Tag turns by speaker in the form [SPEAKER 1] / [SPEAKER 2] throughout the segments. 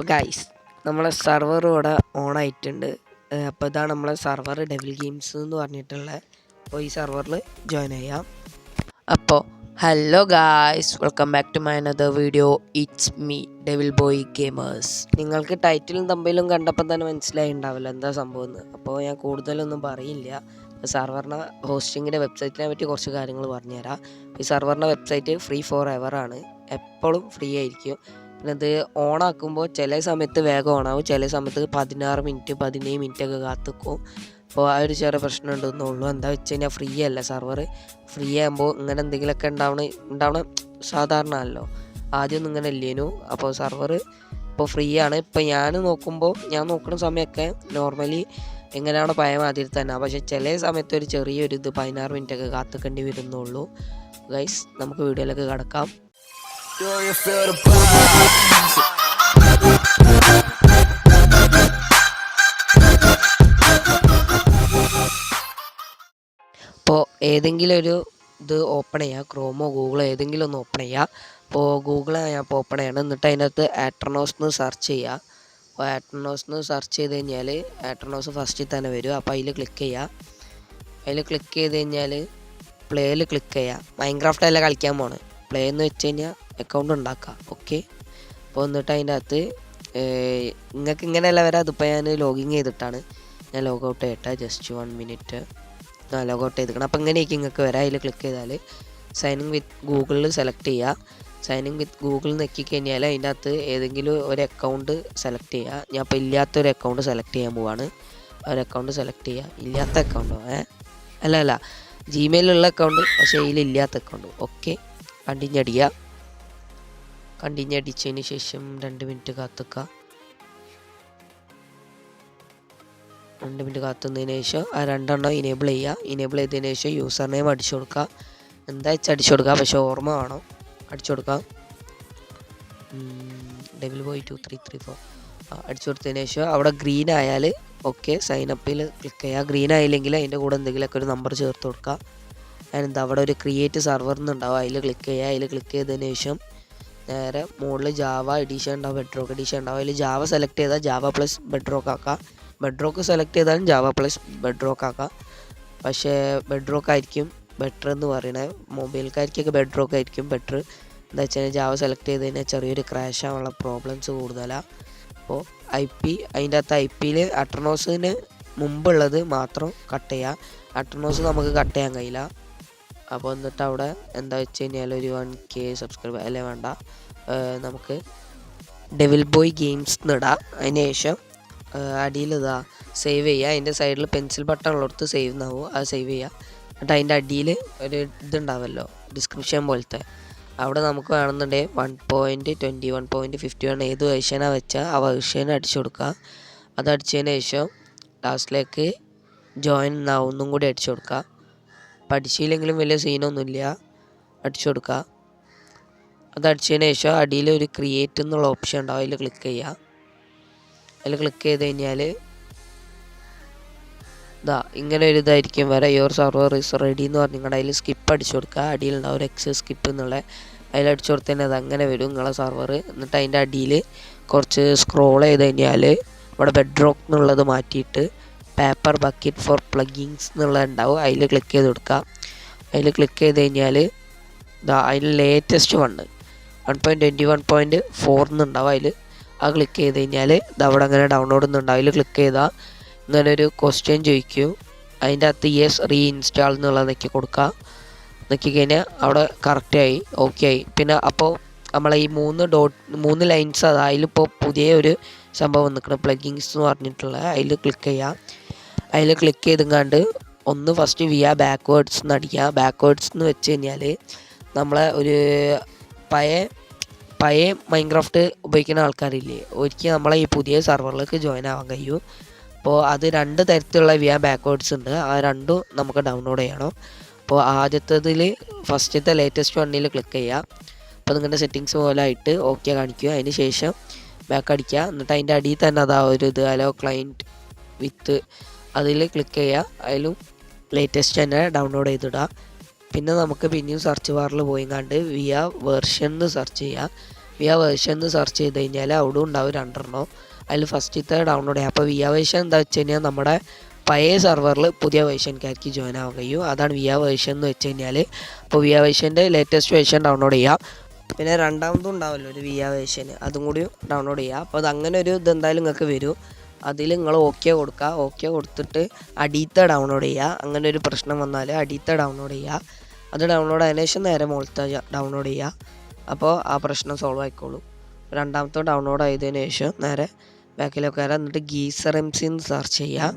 [SPEAKER 1] അപ്പോൾ ഗൈസ് നമ്മളെ സെർവർ ഇവിടെ ഓൺ ആയിട്ടുണ്ട്. അപ്പോൾ ഇതാണ് നമ്മളെ സെർവർ ഡെവിൽ ഗെയിംസ് എന്ന് പറഞ്ഞിട്ടുള്ള. അപ്പോൾ ഈ സെർവറിൽ ജോയിൻ ചെയ്യാം. അപ്പോൾ hello guys, welcome back to my another video. It's me devil boy gamers. നിങ്ങൾക്ക് ടൈറ്റിലും തമ്മിലും കണ്ടപ്പോൾ തന്നെ മനസ്സിലായിട്ടുണ്ടാവില്ല എന്താ സംഭവം എന്ന്. അപ്പോൾ ഞാൻ കൂടുതലൊന്നും പറയില്ല. സെർവറിൻ്റെ ഹോസ്റ്റിങ്ങിൻ്റെ വെബ്സൈറ്റിനെ പറ്റി കുറച്ച് കാര്യങ്ങൾ പറഞ്ഞുതരാം. ഈ സെർവറിൻ്റെ വെബ്സൈറ്റ് ഫ്രീ ഫോർ എവർ ആണ്, എപ്പോഴും ഫ്രീ ആയിരിക്കും. പിന്നെ ഇത് ഓണാക്കുമ്പോൾ ചില സമയത്ത് വേഗം ഓണാവും, ചില സമയത്ത് 16 മിനിറ്റ് 17 മിനിറ്റൊക്കെ കാത്തുക്കും. അപ്പോൾ ആ ഒരു ചെറിയ പ്രശ്നം ഉണ്ടെന്നുള്ളൂ. എന്താ വെച്ച് കഴിഞ്ഞാൽ ഫ്രീ അല്ല സെർവർ. ഫ്രീ ആകുമ്പോൾ ഇങ്ങനെ എന്തെങ്കിലുമൊക്കെ ഉണ്ടാവണ സാധാരണ അല്ലോ, ആദ്യമൊന്നും ഇങ്ങനെ ഇല്ലേനു. അപ്പോൾ സെർവർ ഇപ്പോൾ ഫ്രീ ആണ്. ഇപ്പോൾ ഞാൻ നോക്കുന്ന സമയമൊക്കെ നോർമലി എങ്ങനെയാണോ പഴയ മാതിരി തന്നെ. പക്ഷേ ചില സമയത്ത് ഒരു ചെറിയൊരു 16 മിനിറ്റൊക്കെ കാത്തുക്കേണ്ടി വരുന്നുള്ളൂ. ഗൈസ്, നമുക്ക് വീഡിയോയിലേക്ക് കടക്കാം. ഇപ്പോൾ ഏതെങ്കിലും ഒരു ഇത് ഓപ്പൺ ചെയ്യുക, ക്രോമോ ഗൂഗിളോ ഏതെങ്കിലും ഒന്ന് ഓപ്പൺ ചെയ്യുക. അപ്പോൾ ഗൂഗിൾ ഞാൻ ഇപ്പോൾ ഓപ്പൺ ചെയ്യണം. എന്നിട്ട് അതിനകത്ത് ആട്രനോസ് എന്ന് സെർച്ച് ചെയ്യുക. അപ്പോൾ ആട്രനോസ് എന്ന് സെർച്ച് ചെയ്ത് കഴിഞ്ഞാൽ ആട്രനോസ് ഫസ്റ്റിൽ തന്നെ വരും. അപ്പോൾ അതിൽ ക്ലിക്ക് ചെയ്യുക. അതിൽ ക്ലിക്ക് ചെയ്ത് കഴിഞ്ഞാൽ പ്ലേയിൽ ക്ലിക്ക് ചെയ്യുക. മൈൻക്രാഫ്റ്റ് അല്ല കളിക്കാൻ പോണ്. പ്ലേ എന്ന് വെച്ച് കഴിഞ്ഞാൽ അക്കൗണ്ട് ഉണ്ടാക്കുക. ഓക്കെ, അപ്പോൾ എന്നിട്ട് അതിൻ്റെ അകത്ത് നിങ്ങൾക്ക് ഇങ്ങനെയല്ല വരാം. അതിപ്പോൾ ഞാൻ ലോഗിൻ ചെയ്തിട്ടാണ്. ഞാൻ ലോഗൗട്ട് ചെയ്യട്ടെ, ജസ്റ്റ് 1 മിനിറ്റ്. ലോഗൗട്ട് ചെയ്തിരിക്കണം. അപ്പോൾ ഇങ്ങനെയൊക്കെ നിങ്ങൾക്ക് വരാം. അതിൽ ക്ലിക്ക് ചെയ്താൽ സൈനിങ് വിത്ത് ഗൂഗിളിൽ സെലക്ട് ചെയ്യുക. സൈനിങ് വിത്ത് ഗൂഗിളിൽ നെക്കി കഴിഞ്ഞാൽ അതിൻ്റെ അകത്ത് ഏതെങ്കിലും ഒരു അക്കൗണ്ട് സെലക്ട് ചെയ്യുക. ഞാൻ ഇപ്പോൾ ഇല്ലാത്തൊരു അക്കൗണ്ട് സെലക്ട് ചെയ്യാൻ പോവാണ്. ഒരു അക്കൗണ്ട് സെലക്ട് ചെയ്യുക. ഇല്ലാത്ത അക്കൗണ്ടോ? അല്ല ജിമെയിലുള്ള അക്കൗണ്ട്, പക്ഷേ ഇതിലില്ലാത്ത അക്കൗണ്ട്. ഓക്കെ, കണ്ടിന്യൂ അടിക്കുക. കണ്ടിന്യൂ അടിച്ചതിന് ശേഷം 2 മിനിറ്റ് കാത്തുക്കുക. 2 മിനിറ്റ് കാത്തുന്നതിന് ശേഷം ആ 2 എണ്ണം ഇനേബിൾ ചെയ്യുക. ഇനേബിൾ ചെയ്തതിന് ശേഷം യൂസർ നെയിം അടിച്ചു കൊടുക്കുക. എന്താ വെച്ചാൽ അടിച്ചു കൊടുക്കുക, പക്ഷേ ഓർമ്മ വേണം. അടിച്ചു കൊടുക്കുക. ഡെവിൽ ബോയ് 2334 അടിച്ചു കൊടുത്തതിന് ശേഷം അവിടെ ഗ്രീൻ ആയാൽ ഓക്കെ, സൈനപ്പിൽ ക്ലിക്ക് ചെയ്യുക. ഗ്രീൻ ആയില്ലെങ്കിൽ അതിൻ്റെ കൂടെ എന്തെങ്കിലുമൊക്കെ ഒരു നമ്പർ ചേർത്ത് കൊടുക്കുക. അതിനെന്താ അവിടെ ഒരു ക്രിയേറ്റ് സെർവർ എന്നുണ്ടാവും, അതിൽ ക്ലിക്ക് ചെയ്യുക. അതിൽ ക്ലിക്ക് ചെയ്തതിന് ശേഷം നേരെ മുകളിൽ ജാവ എഡിഷൻ ഉണ്ടാവും, ബെഡ്റോക്ക് എഡിഷൻ ഉണ്ടാവും. അതിൽ ജാവ സെലക്ട് ചെയ്താൽ ജാവ പ്ലസ് ബെഡ്റോക്ക് ആക്കാം. ബെഡ്റോക്ക് സെലക്ട് ചെയ്താലും ജാവ പ്ലസ് ബെഡ്റോക്ക് ആക്കാം. പക്ഷേ ബെഡ്റോക്ക് ആയിരിക്കും ബെറ്റർ എന്ന് പറയണേ. മൊബൈൽക്കാർക്കൊക്കെ ബെഡ്റോക്ക് ആയിരിക്കും ബെറ്റർ. എന്താ വെച്ചാൽ ജാവ സെലക്ട് ചെയ്ത് കഴിഞ്ഞാൽ ചെറിയൊരു ക്രാഷ് ആവാനുള്ള പ്രോബ്ലംസ് കൂടുതലാണ്. അപ്പോൾ അതിൻ്റെ അകത്ത് IP അട്രനോസിന് മുമ്പുള്ളത് മാത്രം കട്ട് ചെയ്യുക. അട്രനോസ് നമുക്ക് കട്ട് ചെയ്യാൻ കഴിയില്ല. അപ്പോൾ എന്നിട്ട് അവിടെ എന്താ വെച്ച് കഴിഞ്ഞാൽ ഒരു 1K സബ്സ്ക്രൈബർ അല്ലേ വേണ്ട, നമുക്ക് ഡെവിൽ ബോയ് ഗെയിംസ് എന്നിടാം. അതിന് ശേഷം അടിയിൽ ഇതാ സേവ് ചെയ്യുക. അതിൻ്റെ സൈഡിൽ പെൻസിൽ ബട്ടൺ ഉള്ളിടത്ത് സേവ് എന്നാവും, അത് സേവ് ചെയ്യുക. എന്നിട്ട് അതിൻ്റെ അടിയിൽ ഒരു ഇതുണ്ടാവുമല്ലോ, ഡിസ്ക്രിപ്ഷൻ പോലത്തെ, അവിടെ നമുക്ക് വേണമെന്നുണ്ടെങ്കിൽ 1.20 1.51 ഏത് വേർഷനാണ് വെച്ചാൽ ആ വേർഷൻ അടിച്ചു കൊടുക്കുക. അത് അടിച്ചതിന് ശേഷം ലാസ്റ്റിലേക്ക് ജോയിൻ എന്നാവും ഒന്നും കൂടി അടിച്ചു കൊടുക്കുക. പഠിച്ചില്ലെങ്കിലും വലിയ സീനൊന്നുമില്ല, അടിച്ചു കൊടുക്കുക. അത് അടിച്ചതിന് ശേഷം അടിയിൽ ഒരു ക്രിയേറ്റ് എന്നുള്ള ഓപ്ഷൻ ഉണ്ടാവും, അതിൽ ക്ലിക്ക് ചെയ്യുക. അതിൽ ക്ലിക്ക് ചെയ്ത് കഴിഞ്ഞാൽ ഇങ്ങനെ ഒരു ഇതായിരിക്കും വരെ. യുവർ സെർവർ ഈസ് റെഡി എന്ന് പറഞ്ഞിട്ട് അതിൽ സ്കിപ്പ് അടിച്ചു കൊടുക്കുക. അടിയിലുണ്ടാവും ഒരു എക്സ് സ്കിപ്പ് എന്നുള്ള, അതിലടിച്ചു കൊടുത്തതിന് അത് അങ്ങനെ വരും നിങ്ങളെ സെർവർ. എന്നിട്ട് അതിൻ്റെ അടിയിൽ കുറച്ച് സ്ക്രോൾ ചെയ്ത് കഴിഞ്ഞാൽ അവിടെ ബെഡ്റോക്ക് എന്നുള്ളത് മാറ്റിയിട്ട് പേപ്പർ ബക്കറ്റ് ഫോർ പ്ലഗിങ്സ് എന്നുള്ളത് ഉണ്ടാവും, അതിൽ ക്ലിക്ക് ചെയ്ത് കൊടുക്കുക. അതിൽ ക്ലിക്ക് ചെയ്ത് കഴിഞ്ഞാൽ അതിൽ ലേറ്റസ്റ്റ് 1.21.4 എന്നുണ്ടാവും. അതിൽ ആ ക്ലിക്ക് ചെയ്ത് കഴിഞ്ഞാൽ അവിടെ അങ്ങനെ ഡൗൺലോഡ് എന്നുണ്ടാവും. അതിൽ ക്ലിക്ക് ചെയ്താൽ ഇങ്ങനെ ഒരു ക്വസ്റ്റ്യൻ ചോദിക്കും. അതിൻ്റെ അകത്ത് യെസ് റീഇൻസ്റ്റാൾ എന്നുള്ളത് നെക്കി കൊടുക്കുക. നെക്കി കഴിഞ്ഞാൽ അവിടെ കറക്റ്റായി, ഓക്കെ ആയി. പിന്നെ അപ്പോൾ നമ്മളെ ഈ 3 ലൈൻസ് അതിലിപ്പോൾ പുതിയ ഒരു സംഭവം നിൽക്കണം, പ്ലഗിങ്സ് എന്ന് പറഞ്ഞിട്ടുള്ള. അതിൽ ക്ലിക്ക് ചെയ്യുക. അതിൽ ക്ലിക്ക് ചെയ്തെങ്ങാണ്ട് ഒന്ന് ഫസ്റ്റ് ബാക്ക്വേർഡ്സ് എന്ന് അടിക്കുക. ബാക്ക്വേർഡ്സ് എന്ന് വെച്ച് കഴിഞ്ഞാൽ നമ്മളെ ഒരു പഴയ മൈൻക്രാഫ്റ്റ് ഉപയോഗിക്കുന്ന ആൾക്കാരില്ലേ, ഒരിക്കലും നമ്മളെ ഈ പുതിയ സെർവറിലേക്ക് ജോയിൻ ആവാൻ കഴിയും. അപ്പോൾ അത് 2 തരത്തിലുള്ള ബാക്ക്വേർഡ്സ് ഉണ്ട്, ആ രണ്ടും നമുക്ക് ഡൗൺലോഡ് ചെയ്യണം. അപ്പോൾ ആദ്യത്തേതിൽ ഫസ്റ്റത്തെ ലേറ്റസ്റ്റ് 1 ക്ലിക്ക് ചെയ്യുക. അപ്പോൾ നിങ്ങളുടെ സെറ്റിങ്സ് പോലെ ആയിട്ട് ഓക്കെ കാണിക്കുക. അതിന് ശേഷം ബാക്ക് അടിക്കുക. എന്നിട്ട് അതിൻ്റെ അടിയിൽ തന്നെ അതാ ഒരു ഇത് ഹലോ ക്ലൈൻറ്റ് വിത്ത്, അതിൽ ക്ലിക്ക് ചെയ്യുക. അതിലും ലേറ്റസ്റ്റ് തന്നെ ഡൗൺലോഡ് ചെയ്തിടുക. പിന്നെ നമുക്ക് പിന്നെയും സെർച്ച് ബാറിൽ പോയിങ്ങാണ്ട് വേർഷൻ എന്ന് സെർച്ച് ചെയ്യുക. വിയ വേർഷൻ എന്ന് സെർച്ച് ചെയ്ത് കഴിഞ്ഞാൽ അവിടെ ഉണ്ടാവും 2 അതിൽ ഫസ്റ്റത്തെ ഡൗൺലോഡ് ചെയ്യാം. അപ്പോൾ വിയ വേർഷൻ എന്താ വെച്ച് കഴിഞ്ഞാൽ നമ്മുടെ പഴയ സെർവറിൽ പുതിയ വേർഷൻകാർക്ക് ജോയിൻ ആവാൻ കഴിയും. അതാണ് വിയ വേർഷൻ എന്ന് വെച്ച് കഴിഞ്ഞാൽ. അപ്പോൾ വിയ വേർഷൻ്റെ ലേറ്റസ്റ്റ് വേർഷൻ ഡൗൺലോഡ് ചെയ്യാം. പിന്നെ രണ്ടാമതും ഉണ്ടാവുമല്ലോ ഒരു വിയ വേർഷൻ, അതും കൂടി ഡൗൺലോഡ് ചെയ്യുക. അപ്പോൾ അത് അങ്ങനെ ഒരു ഇതെന്തായാലും നിങ്ങൾക്ക് വരും. അതിൽ നിങ്ങൾ ഓക്കെ കൊടുക്കുക. ഓക്കെ കൊടുത്തിട്ട് അടിയത്തെ ഡൗൺലോഡ് ചെയ്യുക. അങ്ങനെ ഒരു പ്രശ്നം വന്നാൽ അടിയത്തെ ഡൗൺലോഡ് ചെയ്യുക. അത് ഡൗൺലോഡ് ആയതിനു ശേഷം നേരെ മുകളിലത്തെ ഡൗൺലോഡ് ചെയ്യുക. അപ്പോൾ ആ പ്രശ്നം സോൾവ് ആയിക്കോളും. രണ്ടാമത്തെ ഡൗൺലോഡ് ആയതിനു ശേഷം നേരെ ബാക്കിലൊക്കെ വരാം. എന്നിട്ട് ഗീസർ എം സി എന്ന് സെർച്ച് ചെയ്യുക.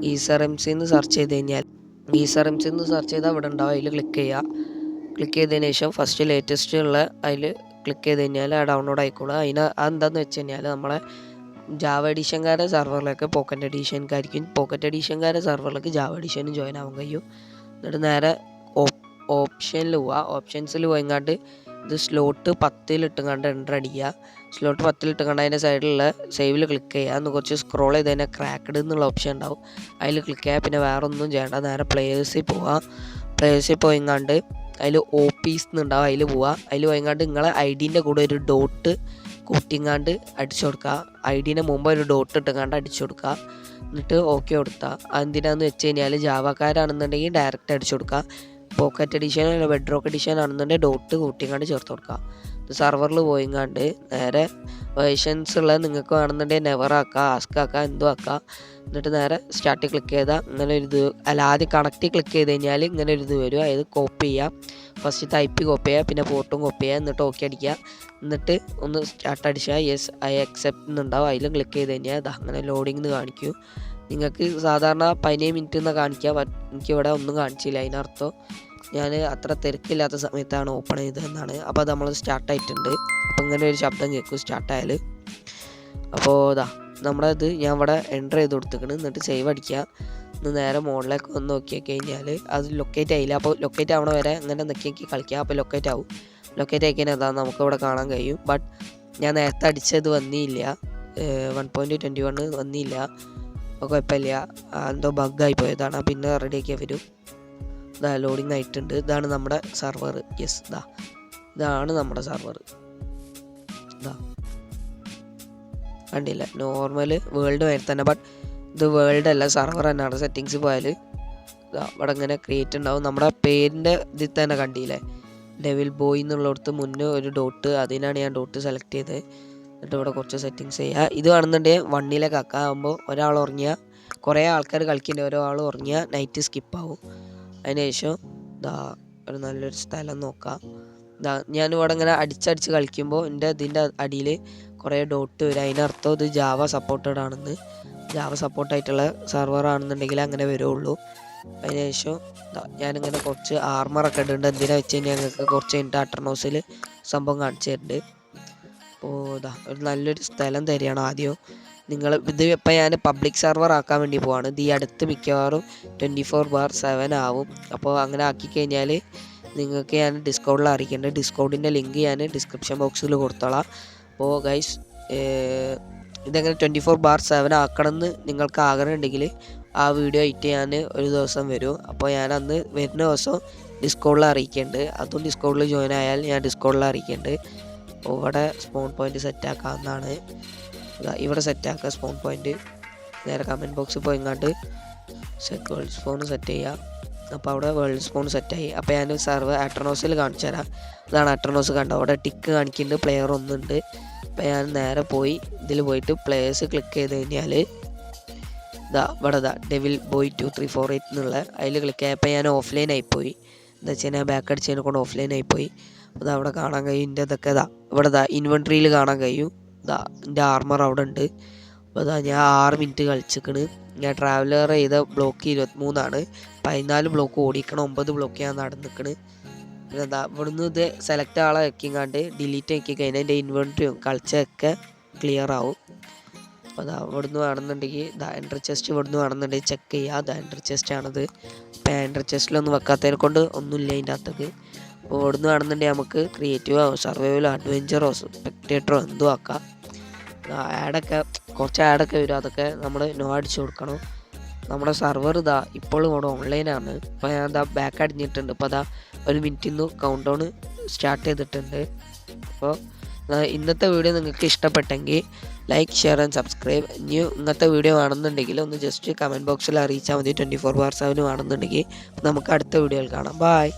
[SPEAKER 1] ഗീസർ എം സി എന്ന് സെർച്ച് ചെയ്ത് കഴിഞ്ഞാൽ അവിടെ ഉണ്ടാവും. അതിൽ ക്ലിക്ക് ചെയ്യുക. ക്ലിക്ക് ചെയ്തതിന് ശേഷം ഫസ്റ്റ് ലേറ്റസ്റ്റ് ഉള്ള അതിൽ ക്ലിക്ക് ചെയ്ത് കഴിഞ്ഞാൽ ആ ഡൗൺലോഡ് ആയിക്കോളും. അതെന്താണെന്ന് വെച്ച് കഴിഞ്ഞാൽ നമ്മളെ ജാവ എഡിഷൻകാരുടെ സെർവറിലേക്ക് പോക്കറ്റ് എഡിഷൻകാർക്കും പോക്കറ്റ് എഡിഷൻകാരുടെ സെർവറിലേക്ക് ജാവ എഡിഷനും ജോയിൻ ആവാൻ കഴിയും. എന്നിട്ട് നേരെ ഓപ്ഷനിൽ പോവുക. ഓപ്ഷൻസിൽ പോയിങ്ങാണ്ട് ഇത് സ്ലോട്ട് 10 ഇട്ടുകൊണ്ട് എൻ്റർ അടിക്കുക. സ്ലോട്ട് 10 ഇട്ടുകൊണ്ട് അതിൻ്റെ സൈഡിലുള്ള സേവിൽ ക്ലിക്ക് ചെയ്യുക. ഒന്ന് കുറച്ച് സ്ക്രോൾ ചെയ്ത് കഴിഞ്ഞാൽ ക്രാക്ക്ഡ് എന്നുള്ള ഓപ്ഷൻ ഉണ്ടാവും. അതിൽ ക്ലിക്ക് ചെയ്യുക. പിന്നെ വേറെ ഒന്നും ചെയ്യേണ്ട. നേരെ പ്ലേയേഴ്സിൽ പോവുക. പ്ലേയേഴ്സിൽ പോയിങ്ങാണ്ട് അതിൽ OPs എന്നുണ്ടാവും. അതിൽ പോവുക. അതിൽ പോയിങ്ങാണ്ട് നിങ്ങളെ ഐഡീൻ്റെ കൂടെ ഒരു ഡോട്ട് കൂട്ടിങ്ങാണ്ട് അടിച്ചു കൊടുക്കുക. ഐഡീൻ്റെ മുമ്പ് ഒരു ഡോട്ട് ഇട്ടുകൊണ്ട് അടിച്ചു കൊടുക്കുക. എന്നിട്ട് ഓക്കെ കൊടുക്കുക. എന്തിനാന്ന് വെച്ച് കഴിഞ്ഞാൽ ജാവക്കാരാണെന്നുണ്ടെങ്കിൽ ഡയറക്റ്റ് അടിച്ചു കൊടുക്കുക. പോക്കറ്റ് എഡിഷൻ അല്ല ബെഡ്റോക്ക് എഡിഷൻ ആണെന്നുണ്ടെങ്കിൽ ഡോട്ട് കൂട്ടിങ്ങാണ്ട് ചേർത്ത് കൊടുക്കുക. ഇത് സെർവറിൽ പോയിങ്ങാണ്ട് നേരെ വേർഷൻസ് ഉള്ളത് നിങ്ങൾക്ക് വേണമെന്നുണ്ടെങ്കിൽ നെവർ ആക്കുക, ആസ്ക് ആക്കുക, എന്തും ആക്കുക. എന്നിട്ട് നേരെ സ്റ്റാർട്ട് ക്ലിക്ക് ചെയ്താൽ ഇങ്ങനെ ഒരു ഇത് ആദ്യം കണക്റ്റ് ക്ലിക്ക് ചെയ്ത് കഴിഞ്ഞാൽ ഇങ്ങനെ ഒരു ഇത് വരും. അതായത് കോപ്പി ചെയ്യുക. ഫസ്റ്റ് IP കോപ്പി ചെയ്യുക, പിന്നെ പോർട്ടും കോപ്പി ചെയ്യുക. എന്നിട്ട് ഓക്കെ അടിക്കുക. എന്നിട്ട് ഒന്ന് സ്റ്റാർട്ട് അടിച്ചാൽ യെസ് ഐ അക്സെപ്റ്റ് എന്നുണ്ടാവും. അതിലും ക്ലിക്ക് ചെയ്ത് കഴിഞ്ഞാൽ അങ്ങനെ ലോഡിംഗ് എന്ന് കാണിക്കും. നിങ്ങൾക്ക് സാധാരണ 15 മിനിറ്റ് എന്ന് കാണിക്കുക. എനിക്കിവിടെ ഒന്നും കാണിച്ചില്ല. അതിനർത്ഥം ഞാൻ അത്ര തിരക്കില്ലാത്ത സമയത്താണ് ഓപ്പൺ ചെയ്തതെന്നാണ്. അപ്പോൾ അത് നമ്മൾ സ്റ്റാർട്ടായിട്ടുണ്ട്. അപ്പോൾ ഇങ്ങനെ ഒരു ശബ്ദം കേൾക്കും സ്റ്റാർട്ടായാൽ. അപ്പോൾ നമ്മുടെ ഇത് ഞാൻ ഇവിടെ എൻ്റർ ചെയ്ത് കൊടുത്തിരിക്കണം. എന്നിട്ട് സേവ് അടിക്കുക. ഇന്ന് നേരെ മോളിലേക്ക് വന്ന് നോക്കി കഴിഞ്ഞാൽ അത് ലൊക്കേറ്റ് ആയില്ല. അപ്പോൾ ലൊക്കേറ്റ് ആവണ വരെ അങ്ങനെ നോക്കി കളിക്കുക. അപ്പോൾ ലൊക്കേറ്റ് ആവും. ലൊക്കേറ്റ് ആയിക്കഴിഞ്ഞാൽ അതാണ് നമുക്കിവിടെ കാണാൻ കഴിയും. ബട്ട് ഞാൻ നേരത്തെ അടിച്ചത് വന്നില്ല. 1.21 വന്നില്ല. അപ്പോൾ കുഴപ്പമില്ല. എന്തോ ബഗ്ഗായി പോയതാണ്. പിന്നെ റെഡിയാക്കിയാൽ വരും. ലോഡിങ് ആയിട്ടുണ്ട്. ഇതാണ് നമ്മുടെ സെർവർ. യെസ് ഇതാണ് നമ്മുടെ സെർവർ. കണ്ടില്ല, നോർമൽ വേൾഡ് വരെ തന്നെ. ബട്ട് ഇത് വേൾഡ് അല്ല, സെർവർ തന്നെയാണ്. സെറ്റിങ്സ് പോയാൽ ഇവിടെ ഇങ്ങനെ ക്രിയേറ്റ് ഉണ്ടാവും. നമ്മുടെ പേരിൻ്റെ ഇതിൽ തന്നെ കണ്ടില്ലേ, ഡെവിൽ ബോയ് എന്നുള്ളിടത്ത് മുന്നേ ഒരു ഡോട്ട്, അതിനാണ് ഞാൻ ഡോട്ട് സെലക്ട് ചെയ്തത്. എന്നിട്ട് ഇവിടെ കുറച്ച് സെറ്റിങ്സ് ചെയ്യുക. ഇത് കാണുന്നുണ്ടെങ്കിൽ 1 ആകുമ്പോൾ ഒരാൾ ഉറങ്ങിയാൽ കുറേ ആൾക്കാർ കളിക്കുന്നുണ്ട്. ഒരാൾ ഉറങ്ങിയാൽ നൈറ്റ് സ്കിപ്പാവും. അതിനുശേഷം ഒരു നല്ലൊരു സ്ഥലം നോക്കാം. ഞാനിവിടെ ഇങ്ങനെ അടിച്ചടിച്ച് കളിക്കുമ്പോൾ ഇതിൻ്റെ അടിയിൽ കുറേ ഡോട്ട് വരും. അതിനർത്ഥം ഇത് ജാവ സപ്പോർട്ടഡ് ആണെന്ന്. ജാവ സപ്പോർട്ടായിട്ടുള്ള സെർവർ ആണെന്നുണ്ടെങ്കിൽ അങ്ങനെ വരുള്ളൂ. അതിനുശേഷം ഞാനിങ്ങനെ കുറച്ച് ആർമറൊക്കെ ഇടുന്നുണ്ട്. എന്തിനാ വെച്ച് കഴിഞ്ഞാൽ ഞങ്ങൾക്ക് കുറച്ച് അട്ടർനോസിൽ സംഭവം കാണിച്ചു തരുന്നുണ്ട്. അപ്പോൾ ഒരു നല്ലൊരു സ്ഥലം തരികയാണ് ആദ്യം. ഇത് ഇപ്പം ഞാൻ പബ്ലിക് സെർവർ ആക്കാൻ വേണ്ടി പോവാണ്. ഇത് ഈ അടുത്ത് മിക്കവാറും 24/7 ആവും. അപ്പോൾ അങ്ങനെ ആക്കിക്കഴിഞ്ഞാൽ നിങ്ങൾക്ക് ഞാൻ ഡിസ്കൗണ്ടിൽ അറിയിക്കേണ്ടത്. ഡിസ്കൗണ്ടിൻ്റെ ലിങ്ക് ഞാൻ ഡിസ്ക്രിപ്ഷൻ ബോക്സിൽ കൊടുത്തോളാം. അപ്പോൾ ഗൈസ്, ഇതെങ്ങനെ 24/7 ആക്കണമെന്ന് നിങ്ങൾക്ക് ആഗ്രഹം ഉണ്ടെങ്കിൽ ആ വീഡിയോ ആയിട്ട് ഞാൻ ഒരു ദിവസം വരും. അപ്പോൾ ഞാൻ അന്ന് വരുന്ന ദിവസം ഡിസ്കൗണ്ടിൽ അറിയിക്കേണ്ടത്. അതും ഡിസ്കൗണ്ടിൽ ജോയിൻ ആയാൽ ഞാൻ ഡിസ്കൗണ്ടിൽ അറിയിക്കേണ്ടത്. അപ്പോൾ ഇവിടെ സ്പോൺ പോയിൻറ്റ് സെറ്റാക്കാവുന്നതാണ്. ഇവിടെ സെറ്റാക്കുക സ്പോൺ പോയിൻറ്റ്. നേരെ കമൻറ്റ് ബോക്സിൽ പോയി ഇങ്ങോട്ട് വേൾഡ് സ്പോൺ സെറ്റ് ചെയ്യുക. അപ്പോൾ അവിടെ വേൾഡ് സ്പോൺ സെറ്റായി. അപ്പോൾ ഞാൻ സെർവർ അട്ടർനോസിൽ കാണിച്ചു തരാം. ഇതാണ് അട്ടർനോസ്. കണ്ടോ, അവിടെ ടിക്ക് കാണിക്കുന്നുണ്ട്, പ്ലെയർ ഒന്നുണ്ട്. അപ്പോൾ ഞാൻ നേരെ പോയി ഇതിൽ പോയിട്ട് പ്ലേയേഴ്സ് ക്ലിക്ക് ചെയ്ത് കഴിഞ്ഞാൽ ഇവിടെ ഡെവിൽ ബോയ് 2348 എന്നുള്ള അതിൽ ക്ലിക്ക് ആയപ്പോൾ ഞാൻ ഓഫ്ലൈൻ ആയിപ്പോയി. എന്താ വെച്ചാൽ ഞാൻ ബാക്ക് അടിച്ചതിനെ കൊണ്ട് ഓഫ്ലൈൻ ആയിപ്പോയി. അപ്പോൾ അവിടെ കാണാൻ കഴിയും എൻ്റെ ഇതൊക്കെ. ഇവിടെ ഇൻവെൻട്രിയിൽ കാണാൻ കഴിയും. എൻ്റെ ആർമർ അവിടെ ഉണ്ട്. അപ്പോൾ ഞാൻ 6 മിനിറ്റ് കളിച്ചിക്കണ്. ഞാൻ ട്രാവലർ ചെയ്ത ബ്ലോക്ക് 23 14 ബ്ലോക്ക് ഓടിക്കണം, 9 ബ്ലോക്ക് ഞാൻ നടന്നിക്കണ്. പിന്നെ ഇവിടുന്ന് ഇത് സെലക്ട് ആളെ വെക്കിങ്ങാണ്ട് ഡിലീറ്റ് ആക്കി കഴിഞ്ഞാൽ എൻ്റെ ഇൻവെൻട്രിയും കളിച്ചൊക്കെ ക്ലിയർ ആവും. അപ്പോൾ ഇവിടുന്ന് വേണമെന്നുണ്ടെങ്കിൽ എൻട്രി ചെസ്റ്റ് ഇവിടുന്ന് വേണമെന്നുണ്ടെങ്കിൽ ചെക്ക് ചെയ്യുക. എൻട്രി ചെസ്റ്റ് ആണത്. അപ്പോൾ എൻട്രി ചെസ്റ്റിലൊന്നും വെക്കാത്തതിനെ കൊണ്ട് ഒന്നുമില്ല അതിൻ്റെ അകത്തേക്ക്. അപ്പോൾ ഇവിടുന്ന് വേണമെന്നുണ്ടെങ്കിൽ നമുക്ക് ക്രിയേറ്റീവോ സർവൈവലോ അഡ്വഞ്ചറോ സ്പെക്ടേറ്ററോ എന്തോ ആക്കാം. കുറച്ച് ആഡൊക്കെ വരും. അതൊക്കെ നമ്മൾ നോ അടിച്ചു കൊടുക്കണം. നമ്മുടെ സെർവർ ഇപ്പോഴും ഇവിടെ ഓൺലൈനാണ്. അപ്പോൾ ഞാൻ ബാക്ക് അടിഞ്ഞിട്ടുണ്ട്. അപ്പോൾ 1 മിനിറ്റിൽ നിന്ന് കൗണ്ട് ഡൗൺ സ്റ്റാർട്ട് ചെയ്തിട്ടുണ്ട്. അപ്പോൾ ഇന്നത്തെ വീഡിയോ നിങ്ങൾക്ക് ഇഷ്ടപ്പെട്ടെങ്കിൽ ലൈക്ക് ഷെയർ ആൻഡ് സബ്സ്ക്രൈബ്. ഇനി ഇങ്ങനത്തെ വീഡിയോ ആണെന്നുണ്ടെങ്കിൽ ഒന്ന് ജസ്റ്റ് കമൻറ്റ് ബോക്സിൽ അറിയിച്ചാൽ മതി. 24/7 ആണെന്നുണ്ടെങ്കിൽ. നമുക്ക് അടുത്ത വീഡിയോയിൽ കാണാം. ബായ്.